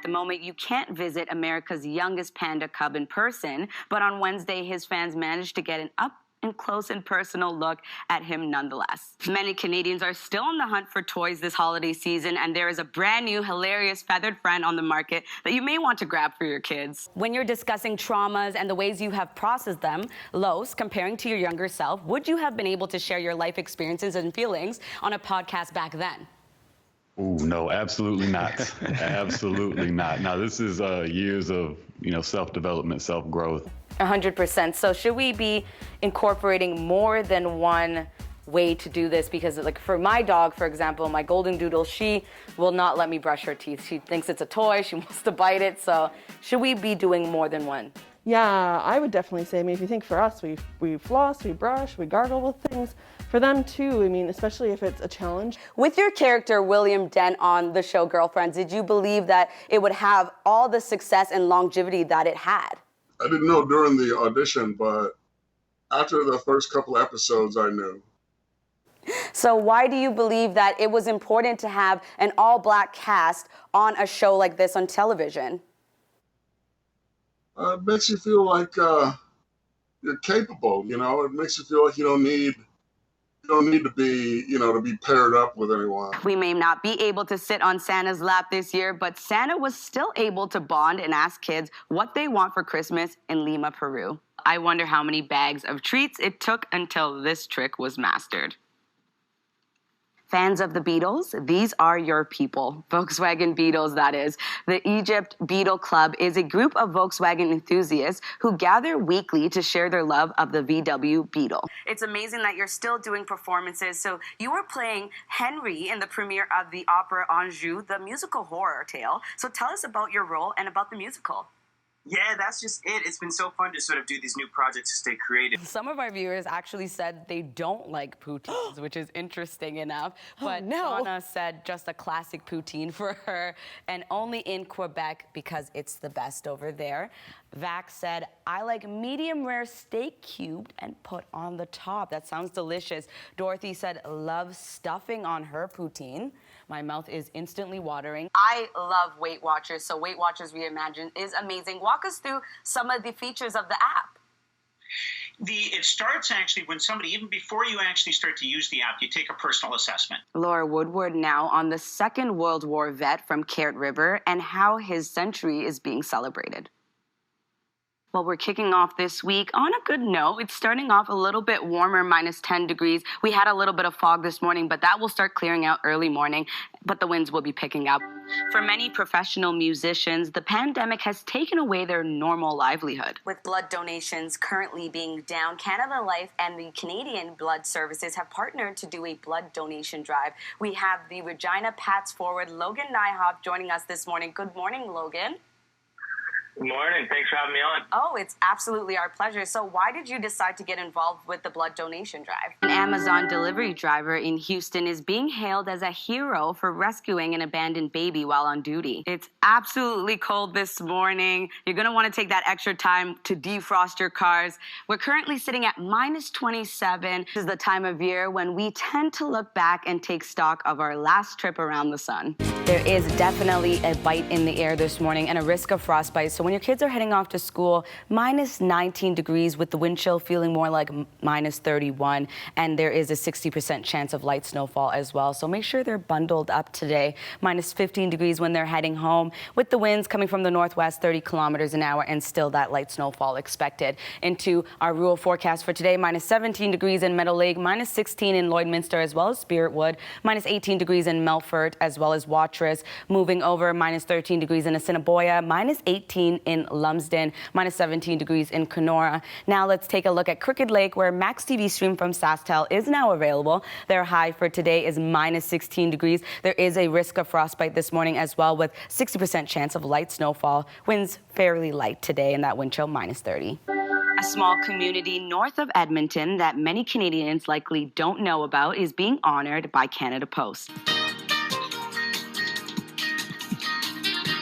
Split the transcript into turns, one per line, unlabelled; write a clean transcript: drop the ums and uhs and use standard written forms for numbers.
the moment, you can't visit America's youngest panda cub in person, but on Wednesday, his fans managed to get an close and personal look at him nonetheless. Many Canadians are still on the hunt for toys this holiday season, and there is a brand new hilarious feathered friend on the market that you may want to grab for your kids. When you're discussing traumas and the ways you have processed them, Los, comparing to your younger self, would you have been able to share your life experiences and feelings on a podcast back then?
Oh, no, absolutely not. Absolutely not. Now, this is years of, self-development, self-growth.
100%. So should we be incorporating more than one way to do this? Because like for my dog, for example, my golden doodle, she will not let me brush her teeth. She thinks it's a toy. She wants to bite it. So should we be doing more than one?
Yeah, I would definitely say, if you think for us, we floss, we brush, we gargle with things. For them too, especially if it's a challenge.
With your character, William Dent, on the show Girlfriends, did you believe that it would have all the success and longevity that it had?
I didn't know during the audition, but after the first couple episodes, I knew.
So why do you believe that it was important to have an all-black cast on a show like this on television?
It makes you feel like you're capable, It makes you feel like you don't need to be, to be paired up with anyone.
We may not be able to sit on Santa's lap this year, but Santa was still able to bond and ask kids what they want for Christmas in Lima, Peru. I wonder how many bags of treats it took until this trick was mastered. Fans of the Beatles, these are your people. Volkswagen Beetles, that is. The Egypt Beetle Club is a group of Volkswagen enthusiasts who gather weekly to share their love of the VW Beetle. It's amazing that you're still doing performances. So you were playing Henry in the premiere of the opera Anjou, the musical horror tale. So tell us about your role and about the musical.
Yeah, that's just it. It's been so fun to sort of do these new projects to stay creative.
Some of our viewers actually said they don't like poutines, which is interesting enough. But Shauna said just a classic poutine for her, and only in Quebec because it's the best over there. Vac said, I like medium rare steak cubed and put on the top. That sounds delicious. Dorothy said, love stuffing on her poutine. My mouth is instantly watering. I love Weight Watchers, so Weight Watchers Reimagined is amazing. Walk us through some of the features of the app.
It starts actually when somebody, even before you actually start to use the app, you take a personal assessment.
Laura Woodward now on the Second World War vet from Carrot River and how his century is being celebrated. Well, we're kicking off this week on a good note. It's starting off a little bit warmer, minus 10 degrees. We had a little bit of fog this morning, but that will start clearing out early morning, but the winds will be picking up. For many professional musicians, the pandemic has taken away their normal livelihood. With blood donations currently being down, Canada Life and the Canadian Blood Services have partnered to do a blood donation drive. We have the Regina Pats forward, Logan Nyhoff, joining us this morning. Good morning, Logan.
Good morning. Thanks for having me on.
Oh, it's absolutely our pleasure. So why did you decide to get involved with the blood donation drive? An Amazon delivery driver in Houston is being hailed as a hero for rescuing an abandoned baby while on duty. It's absolutely cold this morning. You're going to want to take that extra time to defrost your cars. We're currently sitting at minus 27. This is the time of year when we tend to look back and take stock of our last trip around the sun. There is definitely a bite in the air this morning and a risk of frostbite. So when your kids are heading off to school, minus 19 degrees with the wind chill feeling more like minus 31. And there is a 60% chance of light snowfall as well. So make sure they're bundled up today. Minus 15 degrees when they're heading home with the winds coming from the northwest, 30 kilometers an hour, and still that light snowfall expected. Into our rural forecast for today, minus 17 degrees in Meadow Lake, minus 16 in Lloydminster as well as Spiritwood, minus 18 degrees in Melfort as well as Watrous. Moving over, minus 13 degrees in Assiniboia, minus 18 in Lumsden, minus 17 degrees in Kenora. Now let's take a look at Crooked Lake, where Max TV Stream from SaskTel is now available. Their high for today is minus 16 degrees. There is a risk of frostbite this morning as well, with 60% chance of light snowfall. Winds fairly light today, and that wind chill minus 30. A small community north of Edmonton that many Canadians likely don't know about is being honored by Canada Post.